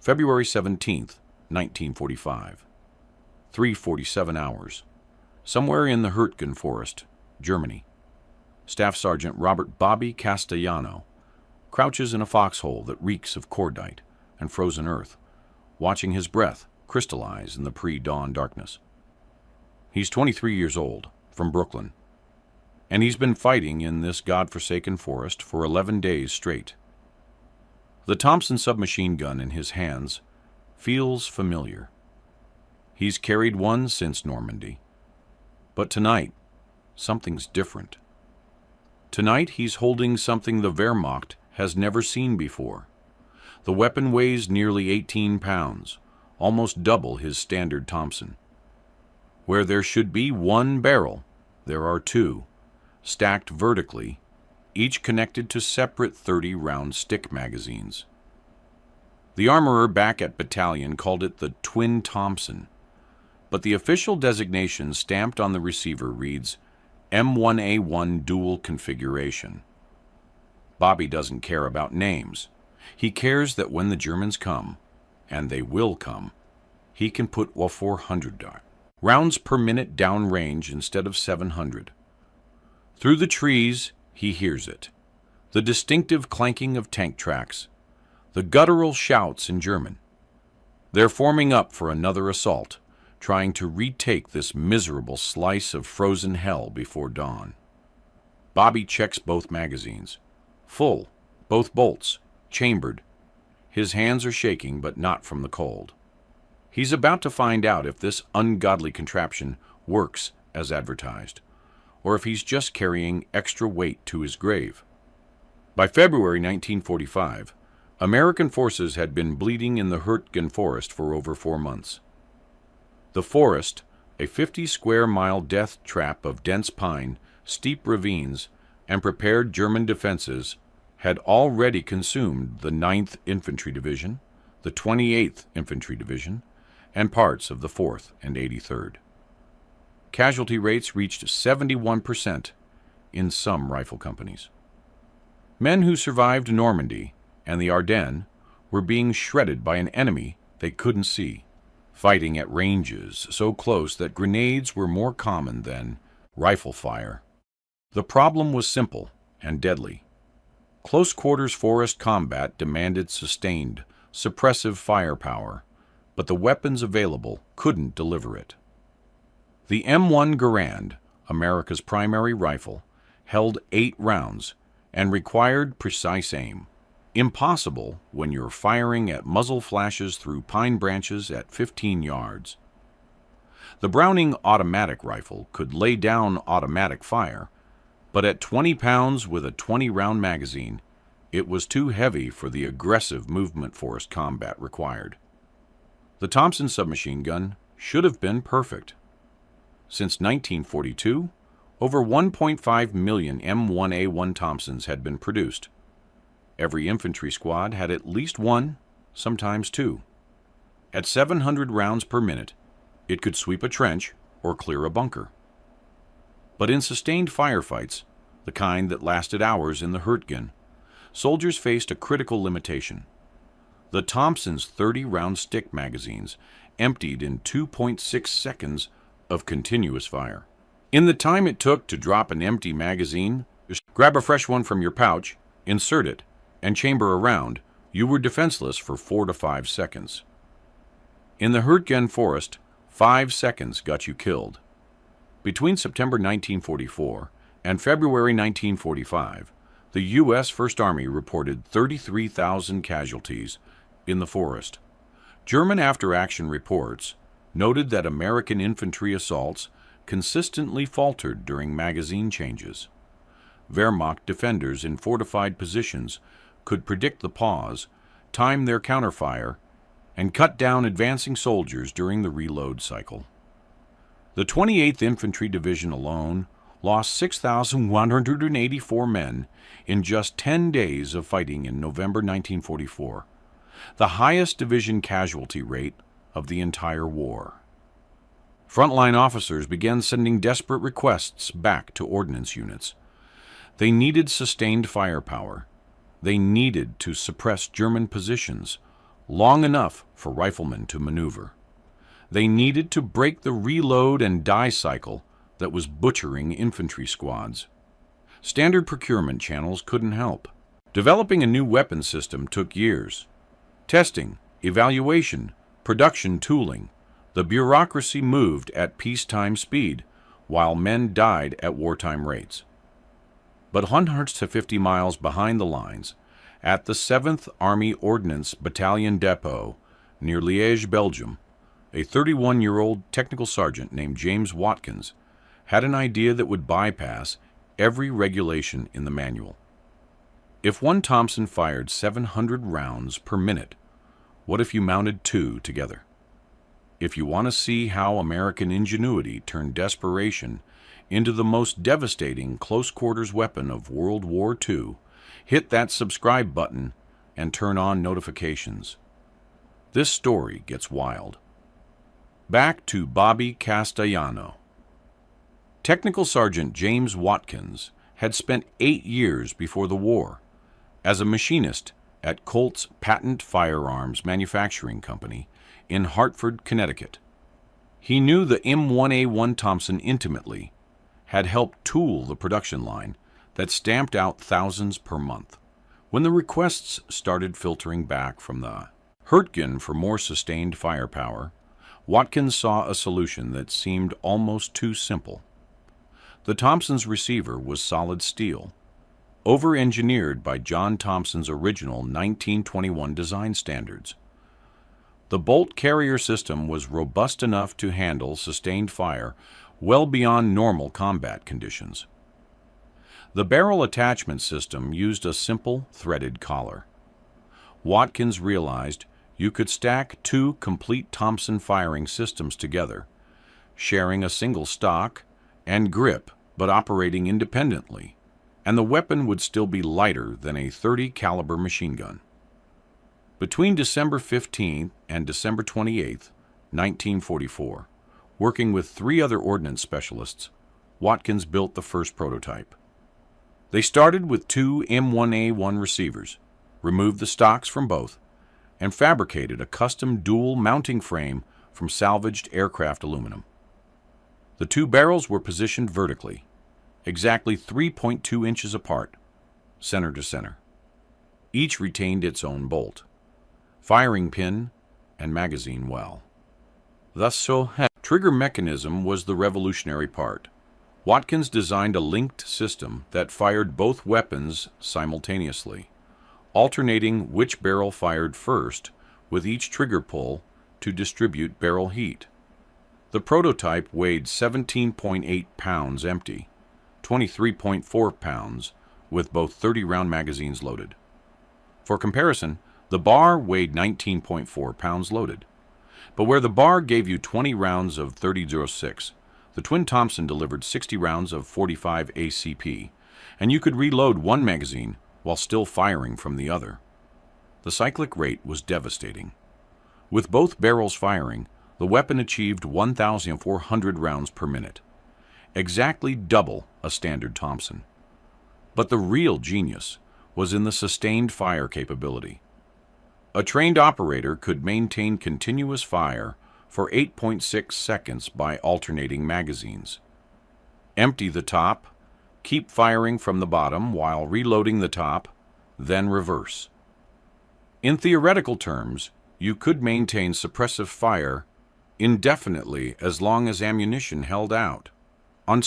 February 17th, 1945. 3:47 hours. Somewhere in the Hurtgen Forest, Germany. Staff Sergeant Robert Bobby Castellano crouches in a foxhole that reeks of cordite and frozen earth, watching his breath crystallize in the pre-dawn darkness. He's 23 years old, from Brooklyn, and he's been fighting in this godforsaken forest for 11 days straight. The Thompson submachine gun in his hands feels familiar. He's carried one since Normandy. But tonight, something's different. Tonight, he's holding something the Wehrmacht has never seen before. The weapon weighs nearly 18 pounds, almost double his standard Thompson. Where there should be one barrel, there are two, stacked vertically, each connected to separate 30-round stick magazines. The armorer back at battalion called it the Twin Thompson, but the official designation stamped on the receiver reads M1A1 Dual Configuration. Bobby doesn't care about names. He cares that when the Germans come, and they will come, he can put 400 rounds per minute downrange instead of 700. Through the trees, he hears it. The distinctive clanking of tank tracks. The guttural shouts in German. They're forming up for another assault, trying to retake this miserable slice of frozen hell before dawn. Bobby checks both magazines. Full, both bolts, chambered. His hands are shaking, but not from the cold. He's about to find out if this ungodly contraption works as advertised, or if he's just carrying extra weight to his grave. By February 1945, American forces had been bleeding in the Hurtgen Forest for over 4 months. The forest, a 50-square-mile death trap of dense pine, steep ravines, and prepared German defenses, had already consumed the 9th Infantry Division, the 28th Infantry Division, and parts of the 4th and 83rd. Casualty rates reached 71% in some rifle companies. Men who survived Normandy and the Ardennes were being shredded by an enemy they couldn't see, fighting at ranges so close that grenades were more common than rifle fire. The problem was simple and deadly. Close-quarters forest combat demanded sustained, suppressive firepower, but the weapons available couldn't deliver it. The M1 Garand, America's primary rifle, held 8 rounds and required precise aim. Impossible when you're firing at muzzle flashes through pine branches at 15 yards. The Browning automatic rifle could lay down automatic fire, but at 20 pounds with a 20-round magazine, it was too heavy for the aggressive movement forest combat required. The Thompson submachine gun should have been perfect. Since 1942, over 1.5 million M1A1 Thompsons had been produced. Every infantry squad had at least one, sometimes two. At 700 rounds per minute, it could sweep a trench or clear a bunker. But in sustained firefights, the kind that lasted hours in the Hurtgen, soldiers faced a critical limitation. The Thompson's 30-round stick magazines emptied in 2.6 seconds of continuous fire. In the time it took to drop an empty magazine, just grab a fresh one from your pouch, insert it, and chamber a round, you were defenseless for 4 to 5 seconds. In the Hurtgen Forest, 5 seconds got you killed. Between September 1944 and February 1945, the U.S. First Army reported 33,000 casualties in the forest. German after-action reports noted that American infantry assaults consistently faltered during magazine changes. Wehrmacht defenders in fortified positions could predict the pause, time their counterfire, and cut down advancing soldiers during the reload cycle. The 28th Infantry Division alone lost 6,184 men in just 10 days of fighting in November 1944, the highest division casualty rate of the entire war. Frontline officers began sending desperate requests back to ordnance units. They needed sustained firepower. They needed to suppress German positions, long enough for riflemen to maneuver. They needed to break the reload and die cycle that was butchering infantry squads. Standard procurement channels couldn't help. Developing a new weapon system took years. Testing, evaluation, production tooling. The bureaucracy moved at peacetime speed, while men died at wartime rates. But 150 miles behind the lines, at the 7th Army Ordnance Battalion Depot near Liège, Belgium, a 31-year-old technical sergeant named James Watkins had an idea that would bypass every regulation in the manual. If one Thompson fired 700 rounds per minute, what if you mounted two together? If you want to see how American ingenuity turned desperation into the most devastating close-quarters weapon of World War II, hit that subscribe button and turn on notifications. This story gets wild. Back to Bobby Castellano. Technical Sergeant James Watkins had spent 8 years before the war as a machinist at Colt's Patent Firearms Manufacturing Company in Hartford, Connecticut. He knew the M1A1 Thompson intimately, had helped tool the production line that stamped out thousands per month. When the requests started filtering back from the Hurtgen for more sustained firepower, Watkins saw a solution that seemed almost too simple. The Thompson's receiver was solid steel, over-engineered by John Thompson's original 1921 design standards. The bolt carrier system was robust enough to handle sustained fire well beyond normal combat conditions. The barrel attachment system used a simple threaded collar. Watkins realized you could stack two complete Thompson firing systems together, sharing a single stock and grip but operating independently, and the weapon would still be lighter than a .30 caliber machine gun. Between December 15 and December 28, 1944, working with 3 other ordnance specialists, Watkins built the first prototype. They started with 2 M1A1 receivers, removed the stocks from both, and fabricated a custom dual mounting frame from salvaged aircraft aluminum. The 2 barrels were positioned vertically, exactly 3.2 inches apart, center to center. Each retained its own bolt, firing pin, and magazine well. Trigger mechanism was the revolutionary part. Watkins designed a linked system that fired both weapons simultaneously, alternating which barrel fired first with each trigger pull to distribute barrel heat. The prototype weighed 17.8 pounds empty, 23.4 pounds with both 30-round magazines loaded. For comparison, the bar weighed 19.4 pounds loaded. But where the bar gave you 20 rounds of .30-06, the twin Thompson delivered 60 rounds of .45 ACP, and you could reload one magazine while still firing from the other. The cyclic rate was devastating. With both barrels firing, the weapon achieved 1,400 rounds per minute, exactly double a standard Thompson. But the real genius was in the sustained fire capability. A trained operator could maintain continuous fire for 8.6 seconds by alternating magazines. Empty the top, keep firing from the bottom while reloading the top, then reverse. In theoretical terms, you could maintain suppressive fire indefinitely as long as ammunition held out. On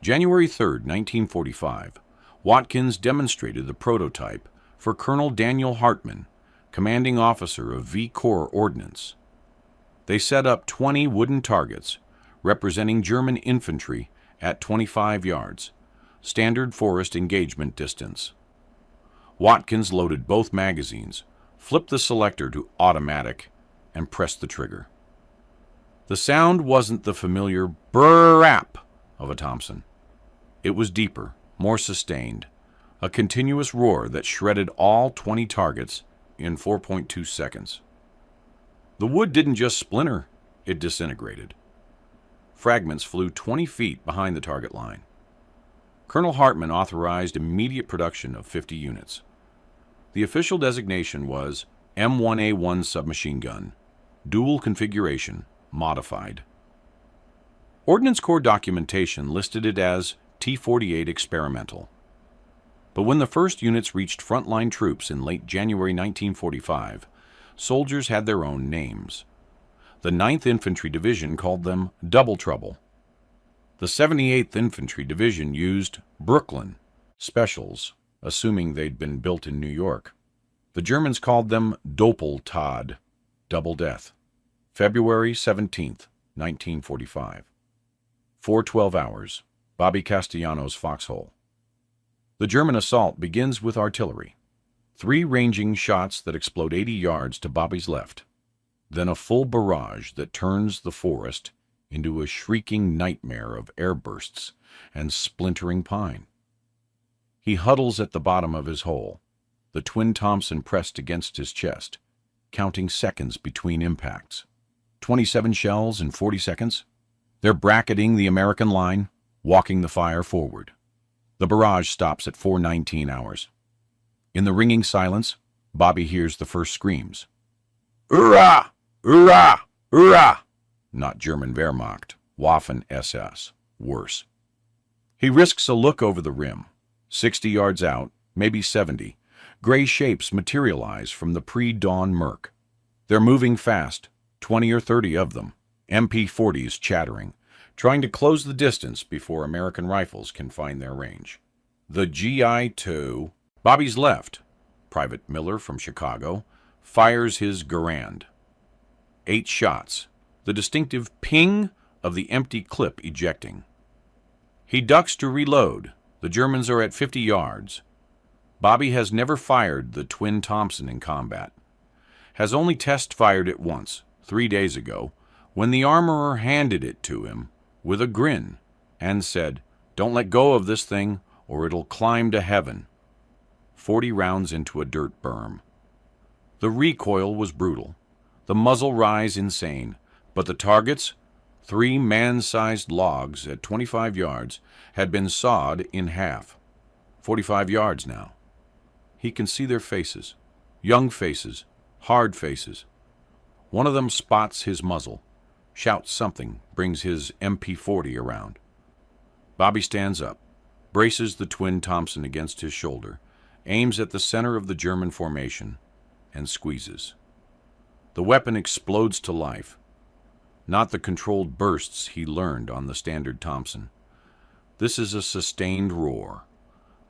January 3, 1945, Watkins demonstrated the prototype for Colonel Daniel Hartman, commanding officer of V Corps Ordnance. They set up 20 wooden targets representing German infantry at 25 yards, standard forest engagement distance. Watkins loaded both magazines, flipped the selector to automatic, and pressed the trigger. The sound wasn't the familiar brrrrap of a Thompson. It was deeper, more sustained, a continuous roar that shredded all 20 targets in 4.2 seconds. The wood didn't just splinter, it disintegrated. Fragments flew 20 feet behind the target line. Colonel Hartman authorized immediate production of 50 units. The official designation was M1A1 submachine gun, dual configuration, modified. Ordnance Corps documentation listed it as T-48 experimental. But when the first units reached frontline troops in late January 1945, soldiers had their own names. The 9th Infantry Division called them Double Trouble. The 78th Infantry Division used Brooklyn Specials, assuming they'd been built in New York. The Germans called them Doppeltod, Double Death. February 17th, 1945. 4:12 hours, Bobby Castellano's foxhole. The German assault begins with artillery. 3 ranging shots that explode 80 yards to Bobby's left. Then a full barrage that turns the forest into a shrieking nightmare of airbursts and splintering pine. He huddles at the bottom of his hole, the twin Thompson pressed against his chest, counting seconds between impacts. 27 shells in 40 seconds. They're bracketing the American line, walking the fire forward. The barrage stops at 4:19 hours. In the ringing silence, Bobby hears the first screams. "Hurrah! Hurrah! Hurrah!" Not German Wehrmacht, Waffen SS. Worse. He risks a look over the rim. 60 yards out, maybe 70, gray shapes materialize from the pre-dawn murk. They're moving fast, 20 or 30 of them, MP-40s chattering, trying to close the distance before American rifles can find their range. The GI-2, Bobby's left, Private Miller from Chicago, fires his Garand. 8 shots, the distinctive ping of the empty clip ejecting. He ducks to reload. The Germans are at 50 yards. Bobby has never fired the twin Thompson in combat. Has only test-fired it once, 3 days ago, when the armorer handed it to him with a grin and said, "Don't let go of this thing or it'll climb to heaven." 40 rounds into a dirt berm. The recoil was brutal, the muzzle rise insane, but the targets, 3 man-sized logs at 25 yards, had been sawed in half. 45 yards now. He can see their faces, young faces, hard faces. One of them spots his muzzle, shouts something, brings his MP-40 around. Bobby stands up, braces the twin Thompson against his shoulder, aims at the center of the German formation, and squeezes. The weapon explodes to life. Not the controlled bursts he learned on the standard Thompson. This is a sustained roar,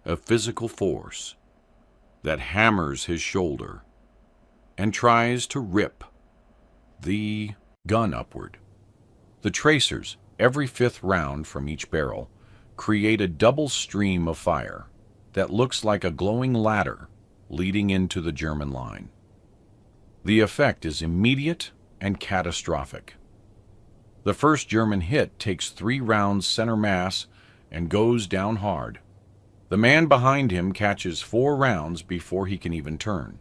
a physical force that hammers his shoulder and tries to rip the gun upward. The tracers, every 5th round from each barrel, create a double stream of fire that looks like a glowing ladder leading into the German line. The effect is immediate and catastrophic. The first German hit takes 3 rounds center mass and goes down hard. The man behind him catches 4 rounds before he can even turn.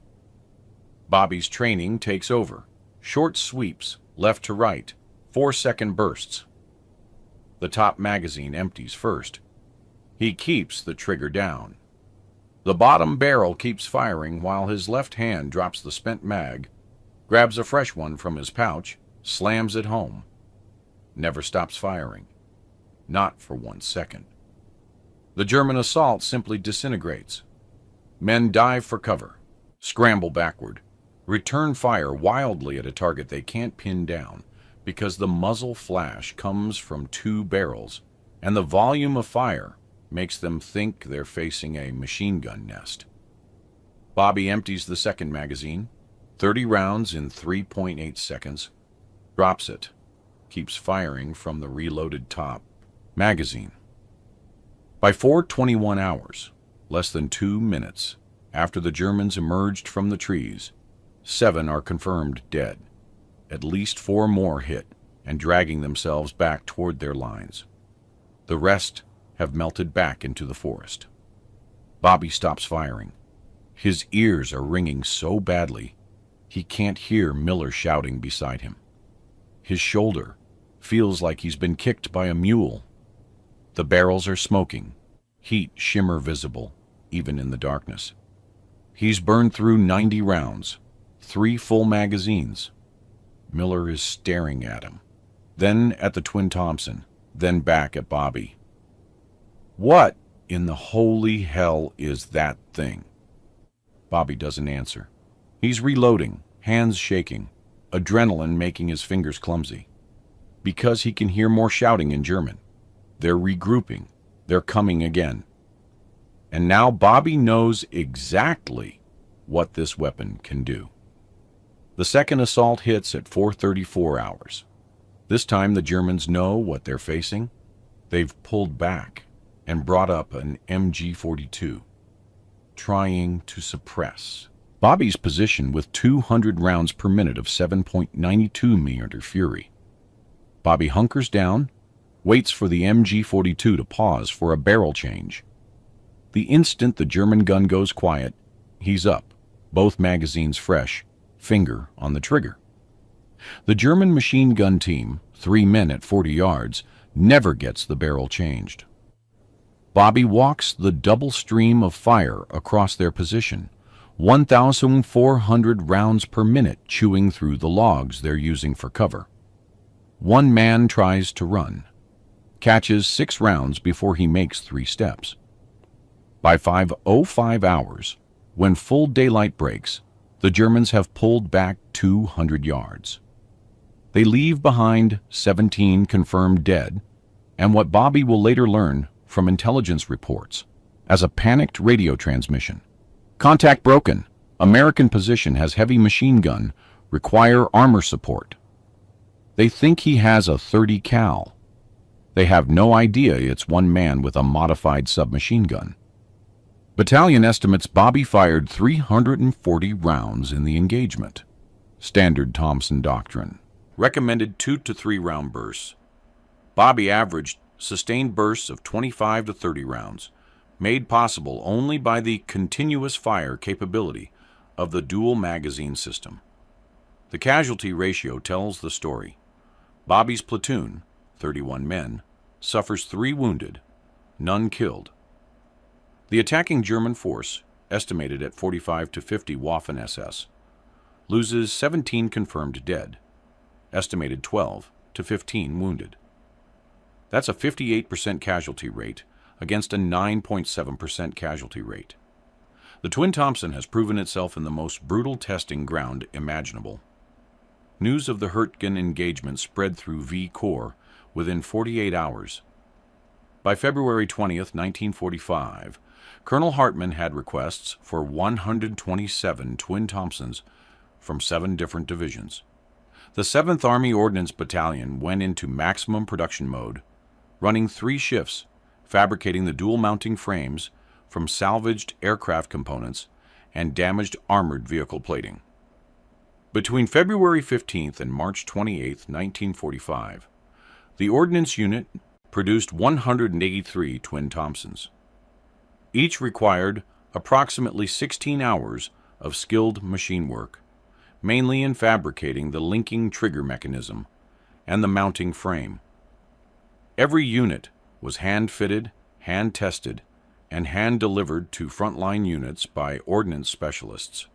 Bobby's training takes over. Short sweeps, left to right, 4-second bursts. The top magazine empties first. He keeps the trigger down. The bottom barrel keeps firing while his left hand drops the spent mag, grabs a fresh one from his pouch, slams it home. Never stops firing. Not for 1 second. The German assault simply disintegrates. Men dive for cover, scramble backward, return fire wildly at a target they can't pin down because the muzzle flash comes from 2 barrels, and the volume of fire makes them think they're facing a machine gun nest. Bobby empties the second magazine, 30 rounds in 3.8 seconds, drops it, keeps firing from the reloaded top magazine. By 4:21 hours, less than 2 minutes after the Germans emerged from the trees, 7 are confirmed dead. At least 4 more hit and dragging themselves back toward their lines. The rest have melted back into the forest. Bobby stops firing. His ears are ringing so badly, he can't hear Miller shouting beside him. His shoulder feels like he's been kicked by a mule. The barrels are smoking, heat shimmer visible, even in the darkness. He's burned through 90 rounds, 3 full magazines. Miller is staring at him, then at the twin Thompson, then back at Bobby. What in the holy hell is that thing? Bobby doesn't answer. He's reloading, hands shaking, adrenaline making his fingers clumsy. Because he can hear more shouting in German. They're regrouping. They're coming again. And now Bobby knows exactly what this weapon can do. The second assault hits at 4:34 hours. This time the Germans know what they're facing. They've pulled back and brought up an MG-42, trying to suppress Bobby's position with 200 rounds per minute of 7.92mm Fury. Bobby hunkers down, waits for the MG-42 to pause for a barrel change. The instant the German gun goes quiet, he's up, both magazines fresh, finger on the trigger. The German machine gun team, 3 men at 40 yards, never gets the barrel changed. Bobby walks the double stream of fire across their position, 1,400 rounds per minute chewing through the logs they're using for cover. One man tries to run, catches 6 rounds before he makes 3 steps. By 5:05 hours, when full daylight breaks, the Germans have pulled back 200 yards. They leave behind 17 confirmed dead, and what Bobby will later learn from intelligence reports as a panicked radio transmission. Contact broken. American position has heavy machine gun. Require armor support. They think he has a .30 cal. They have no idea it's one man with a modified submachine gun. Battalion estimates Bobby fired 340 rounds in the engagement. Standard Thompson doctrine. Recommended 2 to 3 round bursts. Bobby averaged sustained bursts of 25 to 30 rounds, made possible only by the continuous fire capability of the dual magazine system. The casualty ratio tells the story. Bobby's platoon, 31 men, suffers 3 wounded, none killed. The attacking German force, estimated at 45 to 50 Waffen-SS, loses 17 confirmed dead, estimated 12 to 15 wounded. That's a 58% casualty rate against a 9.7% casualty rate. The twin Thompson has proven itself in the most brutal testing ground imaginable. News of the Hurtgen engagement spread through V Corps within 48 hours. By February 20th, 1945, Colonel Hartmann had requests for 127 twin Thompsons from 7 different divisions. The 7th Army Ordnance Battalion went into maximum production mode, running 3 shifts, fabricating the dual mounting frames from salvaged aircraft components and damaged armored vehicle plating. Between February 15th and March 28th, 1945, the Ordnance Unit produced 183 twin Thompsons. Each required approximately 16 hours of skilled machine work, mainly in fabricating the linking trigger mechanism and the mounting frame. Every unit was hand-fitted, hand-tested, and hand-delivered to frontline units by ordnance specialists,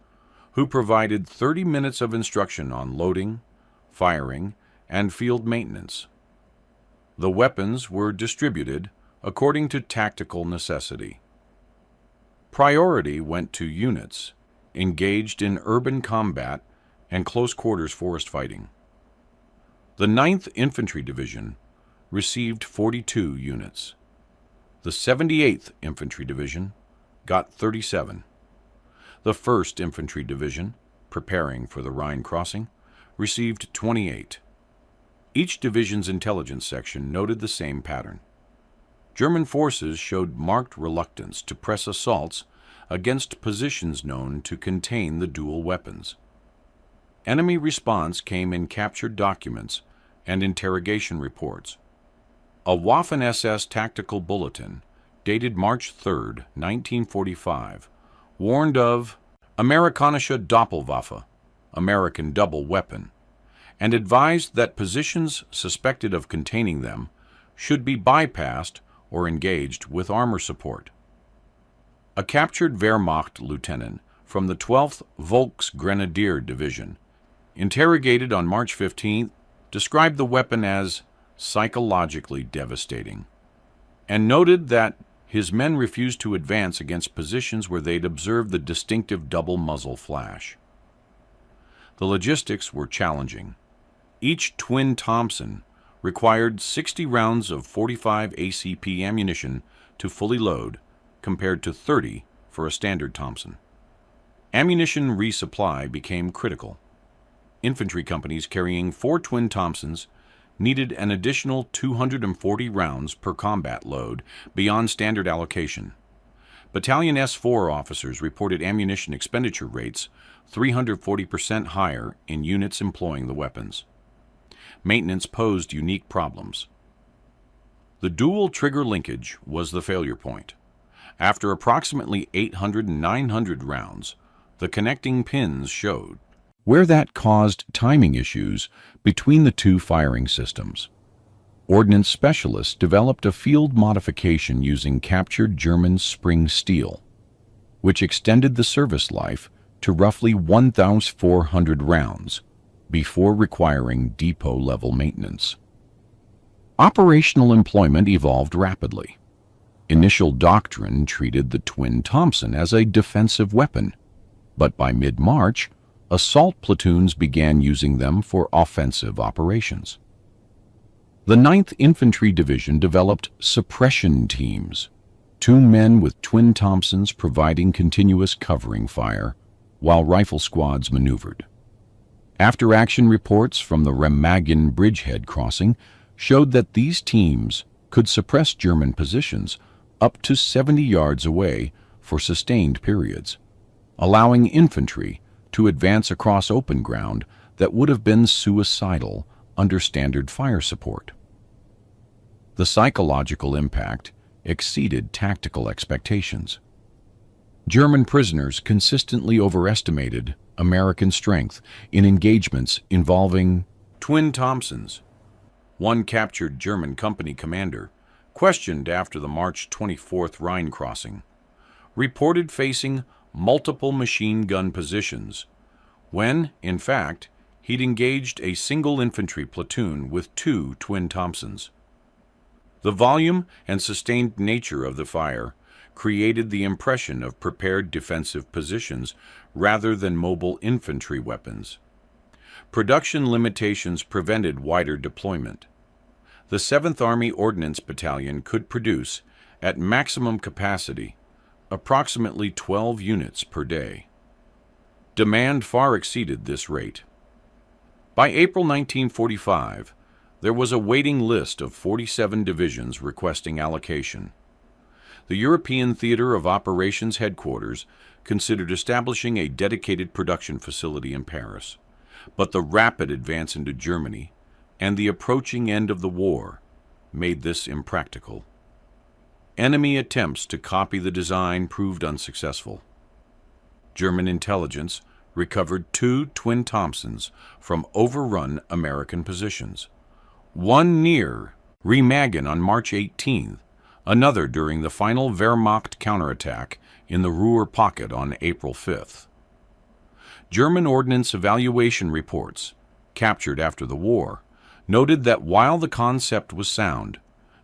who provided 30 minutes of instruction on loading, firing, and field maintenance. The weapons were distributed according to tactical necessity. Priority went to units engaged in urban combat and close-quarters forest fighting. The 9th Infantry Division received 42 units. The 78th Infantry Division got 37. The 1st Infantry Division, preparing for the Rhine crossing, received 28. Each division's intelligence section noted the same pattern. German forces showed marked reluctance to press assaults against positions known to contain the dual weapons. Enemy response came in captured documents and interrogation reports. A Waffen-SS tactical bulletin, dated March 3, 1945, warned of Amerikanische Doppelwaffe, American double weapon, and advised that positions suspected of containing them should be bypassed or engaged with armor support. A captured Wehrmacht lieutenant from the 12th Volksgrenadier Division, interrogated on March 15th, described the weapon as psychologically devastating and noted that his men refused to advance against positions where they'd observed the distinctive double muzzle flash. The logistics were challenging. Each twin Thompson required 60 rounds of 45 ACP ammunition to fully load, compared to 30 for a standard Thompson. Ammunition resupply became critical. Infantry companies carrying 4 twin Thompsons needed an additional 240 rounds per combat load beyond standard allocation. Battalion S4 officers reported ammunition expenditure rates 340% higher in units employing the weapons. Maintenance posed unique problems. The dual trigger linkage was the failure point. After approximately 800 and 900 rounds, the connecting pins showed, where that caused timing issues between the two firing systems. Ordnance specialists developed a field modification using captured German spring steel, which extended the service life to roughly 1,400 rounds before requiring depot-level maintenance. Operational employment evolved rapidly. Initial doctrine treated the twin Thompson as a defensive weapon, but by mid-March, assault platoons began using them for offensive operations. The 9th Infantry Division developed suppression teams, 2 men with twin Thompsons providing continuous covering fire while rifle squads maneuvered. After-action reports from the Remagen bridgehead crossing showed that these teams could suppress German positions up to 70 yards away for sustained periods, allowing infantry to advance across open ground that would have been suicidal under standard fire support. The psychological impact exceeded tactical expectations. German prisoners consistently overestimated American strength in engagements involving twin Thompsons. One captured German company commander, questioned after the March 24th Rhine crossing, reported facing multiple machine gun positions, when, in fact, he'd engaged a single infantry platoon with 2 twin Thompsons. The volume and sustained nature of the fire created the impression of prepared defensive positions rather than mobile infantry weapons. Production limitations prevented wider deployment. The 7th Army Ordnance Battalion could produce, at maximum capacity, approximately 12 units per day. Demand far exceeded this rate. By April 1945, there was a waiting list of 47 divisions requesting allocation. The European Theater of Operations Headquarters considered establishing a dedicated production facility in Paris, but the rapid advance into Germany and the approaching end of the war made this impractical. Enemy attempts to copy the design proved unsuccessful. German intelligence recovered 2 twin Thompsons from overrun American positions, one near Remagen on March 18th, another during the final Wehrmacht counterattack in the Ruhr Pocket on April 5th. German ordnance evaluation reports, captured after the war, noted that while the concept was sound,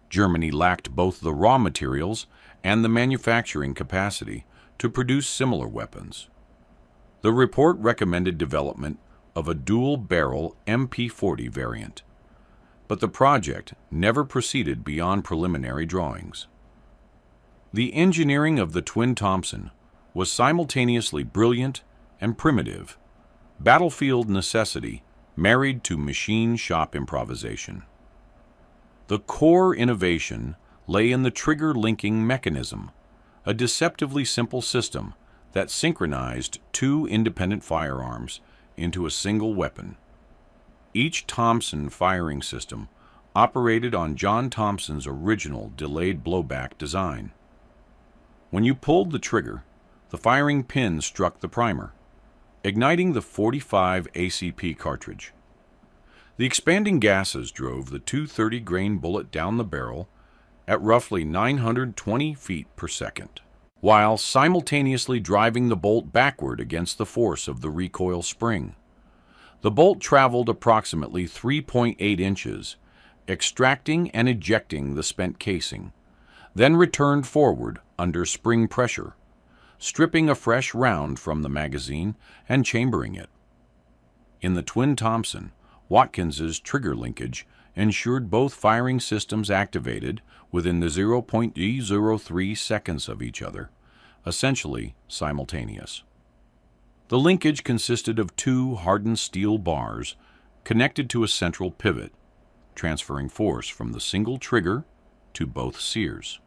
Germany lacked both the raw materials and the manufacturing capacity to produce similar weapons. The report recommended development of a dual-barrel MP40 variant, but the project never proceeded beyond preliminary drawings. The engineering of the twin Thompson was simultaneously brilliant and primitive, battlefield necessity married to machine shop improvisation. The core innovation lay in the trigger linking mechanism, a deceptively simple system that synchronized 2 independent firearms into a single weapon. Each Thompson firing system operated on John Thompson's original delayed blowback design. When you pulled the trigger, the firing pin struck the primer, igniting the 45 ACP cartridge. The expanding gases drove the 230-grain bullet down the barrel at roughly 920 feet per second. while simultaneously driving the bolt backward against the force of the recoil spring. The bolt traveled approximately 3.8 inches, extracting and ejecting the spent casing, then returned forward under spring pressure, stripping a fresh round from the magazine and chambering it. In the twin Thompson, Watkins's trigger linkage ensured both firing systems activated within the 0.03 seconds of each other, essentially simultaneous. The linkage consisted of two hardened steel bars connected to a central pivot, transferring force from the single trigger to both sears.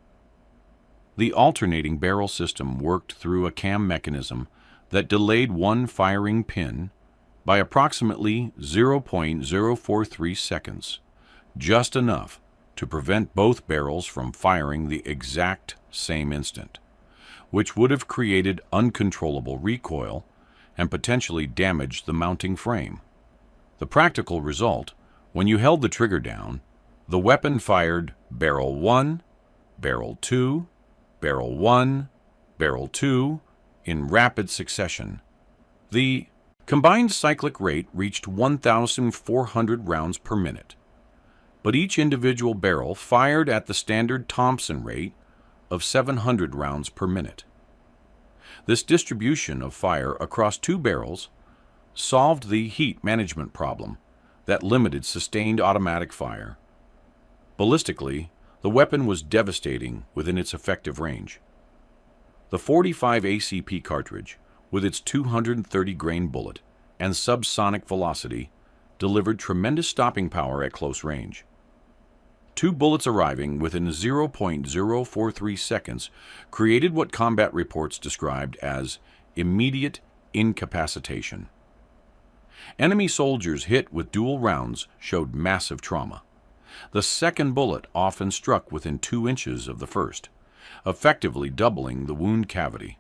The alternating barrel system worked through a cam mechanism that delayed one firing pin by approximately 0.043 seconds, just enough to prevent both barrels from firing the exact same instant, which would have created uncontrollable recoil and potentially damaged the mounting frame. The practical result, when you held the trigger down, the weapon fired barrel 1, barrel 2, barrel 1, barrel 2 in rapid succession. The combined cyclic rate reached 1,400 rounds per minute, but each individual barrel fired at the standard Thompson rate of 700 rounds per minute. This distribution of fire across two barrels solved the heat management problem that limited sustained automatic fire. Ballistically, the weapon was devastating within its effective range. The 45 ACP cartridge, with its 230-grain bullet and subsonic velocity, delivered tremendous stopping power at close range. Two bullets arriving within 0.043 seconds created what combat reports described as immediate incapacitation. Enemy soldiers hit with dual rounds showed massive trauma. The second bullet often struck within 2 inches of the first, effectively doubling the wound cavity.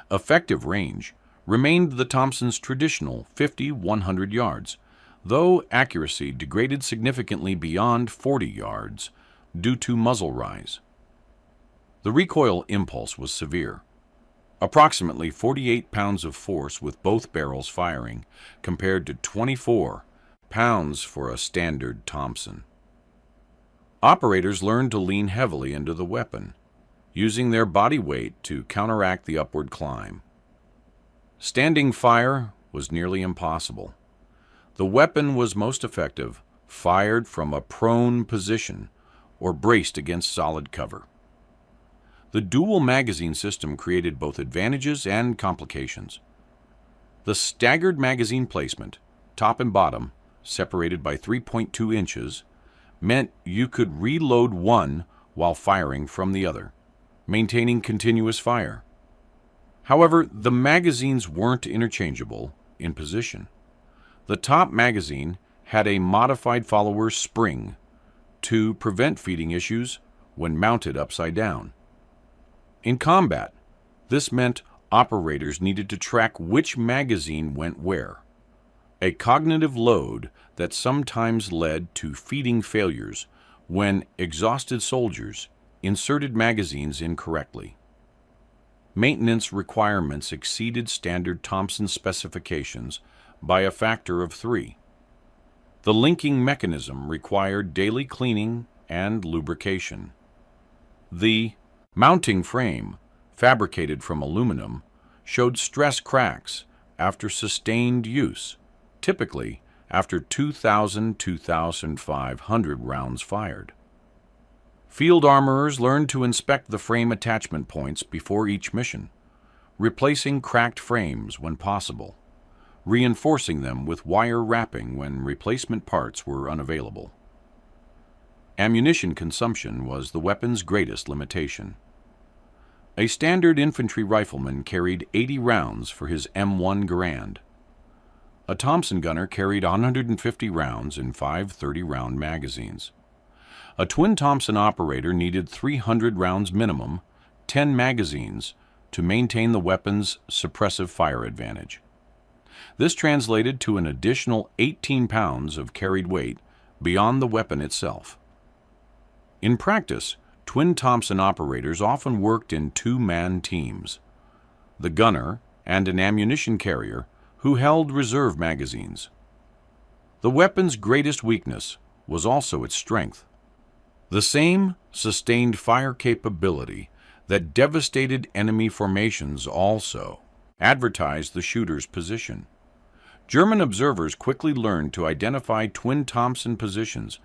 Effective range remained the Thompson's traditional 50-100 yards, though accuracy degraded significantly beyond 40 yards due to muzzle rise. The recoil impulse was severe. Approximately 48 pounds of force with both barrels firing, compared to 24 pounds for a standard Thompson. Operators learned to lean heavily into the weapon, using their body weight to counteract the upward climb. Standing fire was nearly impossible. The weapon was most effective fired from a prone position or braced against solid cover. The dual magazine system created both advantages and complications. The staggered magazine placement, top and bottom, separated by 3.2 inches, meant you could reload one while firing from the other, maintaining continuous fire. However, the magazines weren't interchangeable in position. The top magazine had a modified follower spring to prevent feeding issues when mounted upside down. In combat, this meant operators needed to track which magazine went where, a cognitive load that sometimes led to feeding failures when exhausted soldiers inserted magazines incorrectly. Maintenance requirements exceeded standard Thompson specifications by a factor of 3. The linking mechanism required daily cleaning and lubrication. The mounting frame, fabricated from aluminum, showed stress cracks after sustained use, typically after 2,000–2,500 rounds fired. Field armorers learned to inspect the frame attachment points before each mission, replacing cracked frames when possible, reinforcing them with wire wrapping when replacement parts were unavailable. Ammunition consumption was the weapon's greatest limitation. A standard infantry rifleman carried 80 rounds for his M1 Garand. A Thompson gunner carried 150 rounds in 5 30-round magazines. A twin Thompson operator needed 300 rounds minimum, 10 magazines, to maintain the weapon's suppressive fire advantage. This translated to an additional 18 pounds of carried weight beyond the weapon itself. In practice, twin Thompson operators often worked in two-man teams, the gunner and an ammunition carrier who held reserve magazines. The weapon's greatest weakness was also its strength. The same sustained fire capability that devastated enemy formations also advertised the shooter's position. German observers quickly learned to identify twin Thompson positions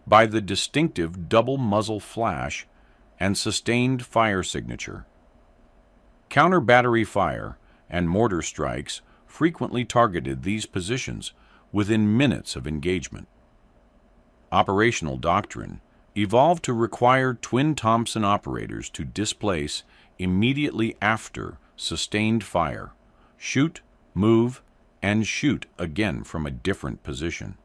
by the distinctive double muzzle flash and sustained fire signature. Counter-battery fire and mortar strikes frequently targeted these positions within minutes of engagement. Operational doctrine evolved to require twin Thompson operators to displace immediately after sustained fire, shoot, move, and shoot again from a different position.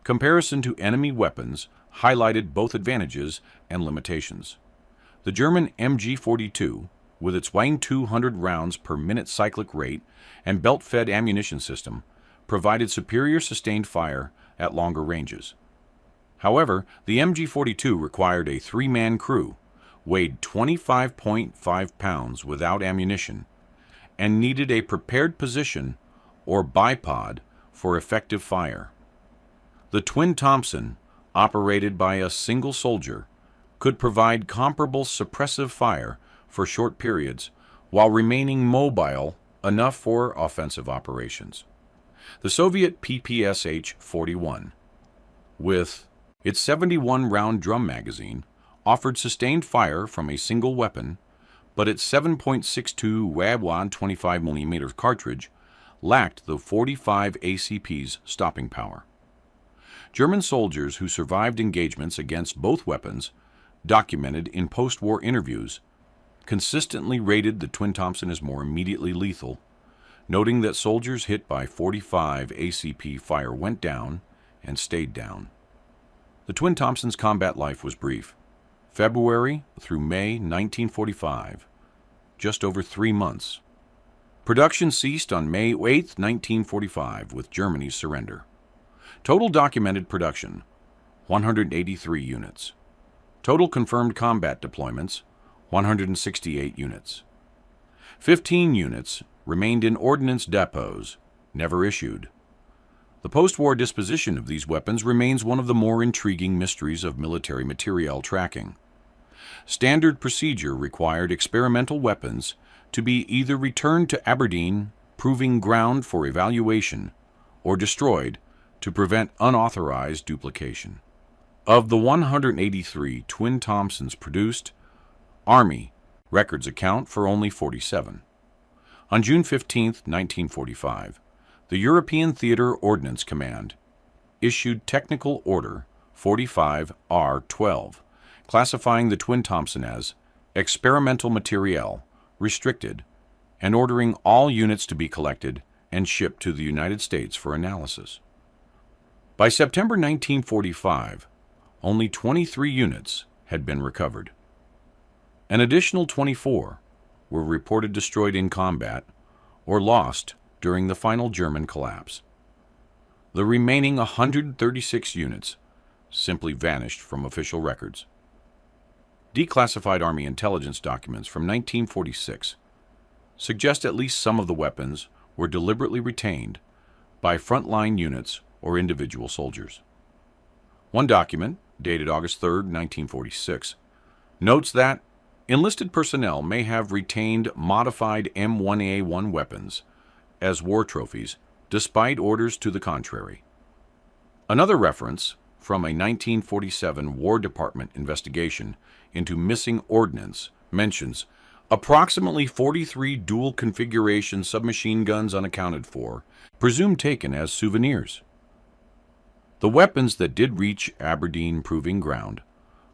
Comparison to enemy weapons highlighted both advantages and limitations. The German MG-42, with its Wang 200 rounds per minute cyclic rate and belt-fed ammunition system, provided superior sustained fire at longer ranges. However, the MG-42 required a three-man crew, weighed 25.5 pounds without ammunition, and needed a prepared position or bipod for effective fire. The twin Thompson, operated by a single soldier, could provide comparable suppressive fire for short periods while remaining mobile enough for offensive operations. The Soviet PPSH-41, with its 71-round drum magazine, offered sustained fire from a single weapon, but its 7.62 Wabwan 25mm cartridge lacked the 45 ACP's stopping power. German soldiers who survived engagements against both weapons, documented in post-war interviews, consistently rated the twin Thompson as more immediately lethal, noting that soldiers hit by 45 ACP fire went down and stayed down. The twin Thompson's combat life was brief, February through May 1945, just over 3 months. Production ceased on May 8, 1945, with Germany's surrender. Total documented production, 183 units. Total confirmed combat deployments, 168 units. 15 units remained in ordnance depots, never issued. The post-war disposition of these weapons remains one of the more intriguing mysteries of military materiel tracking. Standard procedure required experimental weapons to be either returned to Aberdeen, proving ground for evaluation, or destroyed to prevent unauthorized duplication. Of the 183 twin Thompsons produced, Army records account for only 47. On June 15, 1945, the European Theater Ordnance Command issued Technical Order 45R12, classifying the twin Thompson as experimental materiel, restricted, and ordering all units to be collected and shipped to the United States for analysis. By September 1945, only 23 units had been recovered. An additional 24 were reported destroyed in combat or lost during the final German collapse. The remaining 136 units simply vanished from official records. Declassified Army intelligence documents from 1946 suggest at least some of the weapons were deliberately retained by frontline units or individual soldiers. One document, dated August 3, 1946, notes that enlisted personnel may have retained modified M1A1 weapons as war trophies, despite orders to the contrary. Another reference from a 1947 War Department investigation into missing ordnance mentions approximately 43 dual configuration submachine guns unaccounted for, presumed taken as souvenirs. The weapons that did reach Aberdeen proving ground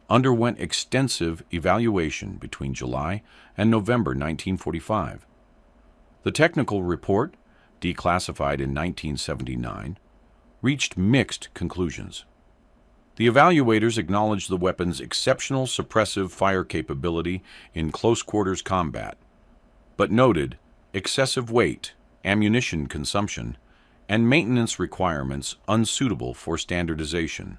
underwent extensive evaluation between July and November 1945. The technical report, declassified in 1979, reached mixed conclusions. The evaluators acknowledged the weapon's exceptional suppressive fire capability in close-quarters combat, but noted excessive weight, ammunition consumption, and maintenance requirements unsuitable for standardization.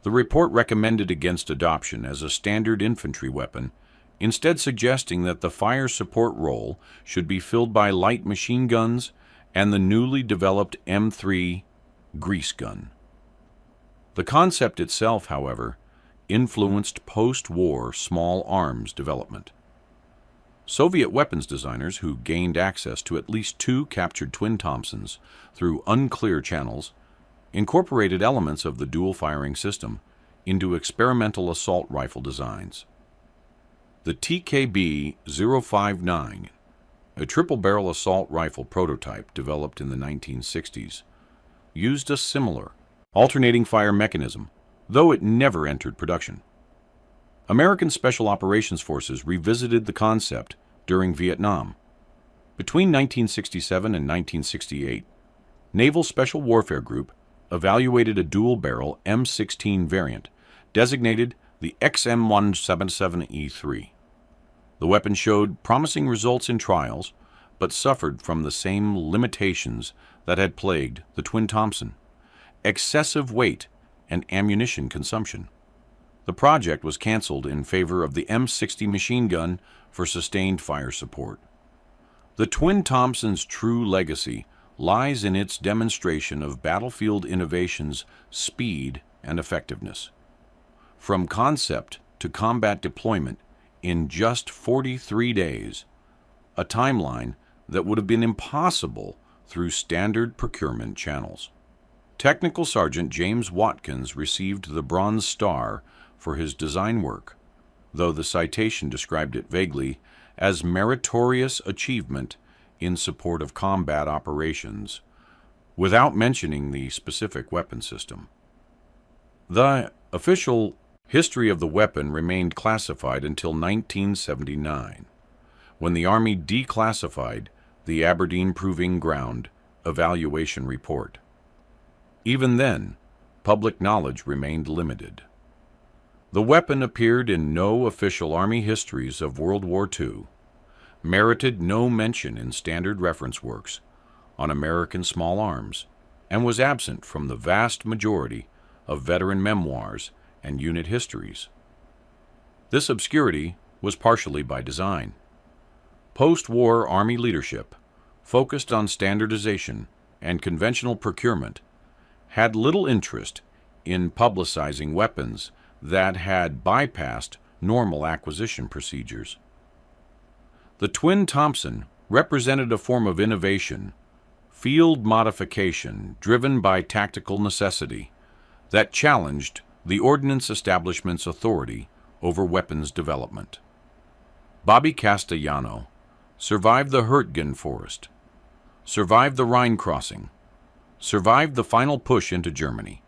The report recommended against adoption as a standard infantry weapon, instead suggesting that the fire support role should be filled by light machine guns and the newly developed M3 grease gun. The concept itself, however, influenced post-war small arms development. Soviet weapons designers who gained access to at least 2 captured twin Thompsons through unclear channels incorporated elements of the dual-firing system into experimental assault rifle designs. The TKB-059, a triple-barrel assault rifle prototype developed in the 1960s, used a similar alternating fire mechanism, though it never entered production. American Special Operations Forces revisited the concept during Vietnam. Between 1967 and 1968, Naval Special Warfare Group evaluated a dual-barrel M16 variant, designated the XM177E3. The weapon showed promising results in trials, but suffered from the same limitations that had plagued the twin Thompson: excessive weight and ammunition consumption. The project was canceled in favor of the M60 machine gun for sustained fire support. The twin Thompson's true legacy lies in its demonstration of battlefield innovation's speed and effectiveness. From concept to combat deployment in just 43 days, a timeline that would have been impossible through standard procurement channels. Technical Sergeant James Watkins received the Bronze Star for his design work, though the citation described it vaguely as meritorious achievement in support of combat operations, without mentioning the specific weapon system. The official history of the weapon remained classified until 1979, when the Army declassified the Aberdeen Proving Ground Evaluation Report. Even then, public knowledge remained limited. The weapon appeared in no official Army histories of World War II, merited no mention in standard reference works on American small arms, and was absent from the vast majority of veteran memoirs and unit histories. This obscurity was partially by design. Post-war Army leadership, focused on standardization and conventional procurement, had little interest in publicizing weapons that had bypassed normal acquisition procedures. The twin Thompson represented a form of innovation, field modification driven by tactical necessity, that challenged the ordnance establishment's authority over weapons development. Bobby Castellano survived the Hurtgen Forest, survived the Rhine crossing, survived the final push into Germany.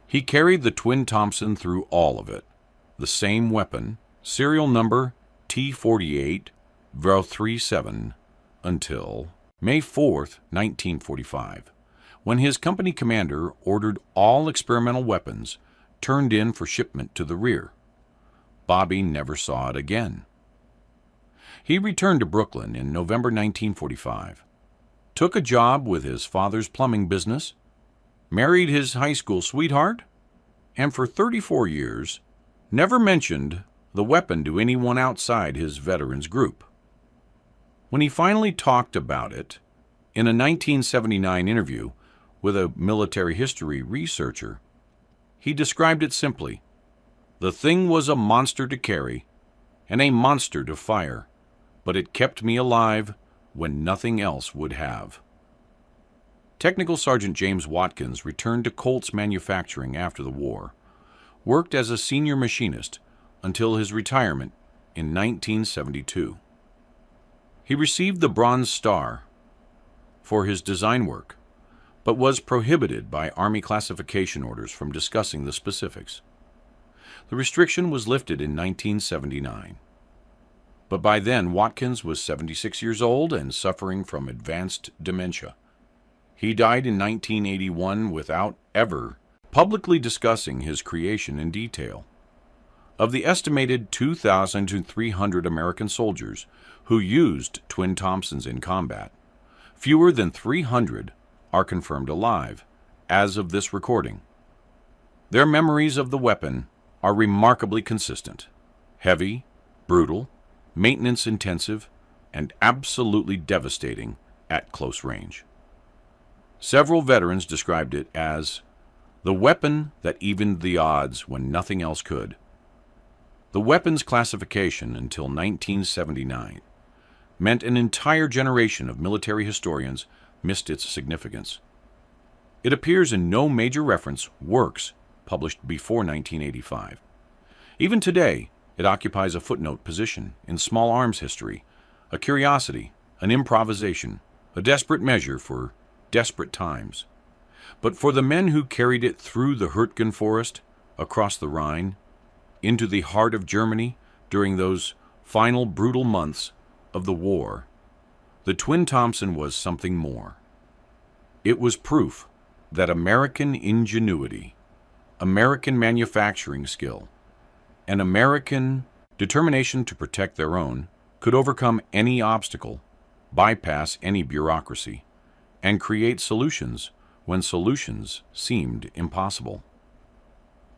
He carried the twin Thompson through all of it, the same weapon, serial number T48-037, until May 4, 1945, when his company commander ordered all experimental weapons turned in for shipment to the rear. Bobby never saw it again. He returned to Brooklyn in November 1945, took a job with his father's plumbing business, married his high school sweetheart, and for 34 years never mentioned the weapon to anyone outside his veterans group. When he finally talked about it in a 1979 interview with a military history researcher, he described it simply: "The thing was a monster to carry and a monster to fire, but it kept me alive when nothing else would have." Technical Sergeant James Watkins returned to Colt's Manufacturing after the war, worked as a senior machinist until his retirement in 1972. He received the Bronze Star for his design work, but was prohibited by Army classification orders from discussing the specifics. The restriction was lifted in 1979. But by then, Watkins was 76 years old and suffering from advanced dementia. He died in 1981 without ever publicly discussing his creation in detail. Of the estimated 2,000 to 300 American soldiers who used twin Thompsons in combat, fewer than 300 are confirmed alive as of this recording. Their memories of the weapon are remarkably consistent: heavy, brutal, maintenance-intensive, and absolutely devastating at close range. Several veterans described it as the weapon that evened the odds when nothing else could. The weapon's classification until 1979 meant an entire generation of military historians missed its significance. It appears in no major reference works published before 1985. Even today, it occupies a footnote position in small arms history, a curiosity, an improvisation, a desperate measure for desperate times. But for the men who carried it through the Hurtgen forest, across the Rhine, into the heart of Germany during those final brutal months of the war, the twin Thompson was something more. It was proof that American ingenuity, American manufacturing skill, and American determination to protect their own could overcome any obstacle, bypass any bureaucracy, and create solutions when solutions seemed impossible.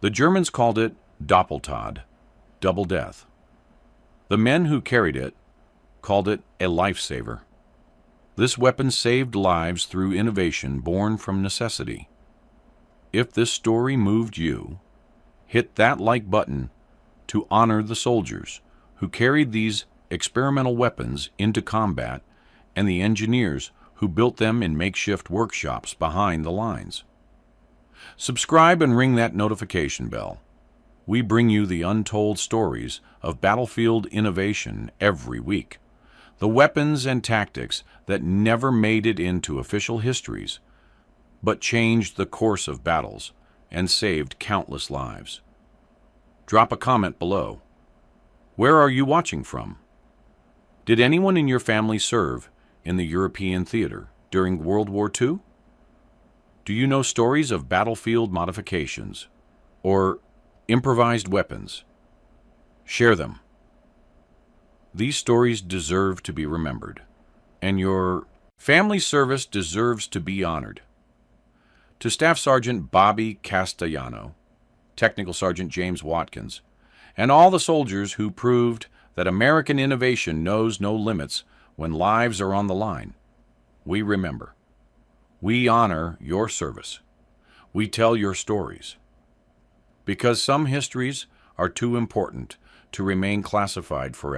The Germans called it Doppeltod, double death. The men who carried it called it a lifesaver. This weapon saved lives through innovation born from necessity. If this story moved you, hit that like button to honor the soldiers who carried these experimental weapons into combat and the engineers who built them in makeshift workshops behind the lines. Subscribe and ring that notification bell. We bring you the untold stories of battlefield innovation every week, the weapons and tactics that never made it into official histories, but changed the course of battles and saved countless lives. Drop a comment below. Where are you watching from? Did anyone in your family serve in the European theater during World War II? Do you know stories of battlefield modifications or improvised weapons? Share them. These stories deserve to be remembered, and your family service deserves to be honored. To Staff Sergeant Bobby Castellano, Technical Sergeant James Watkins, and all the soldiers who proved that American innovation knows no limits when lives are on the line, we remember. We honor your service. We tell your stories. Because some histories are too important to remain classified forever.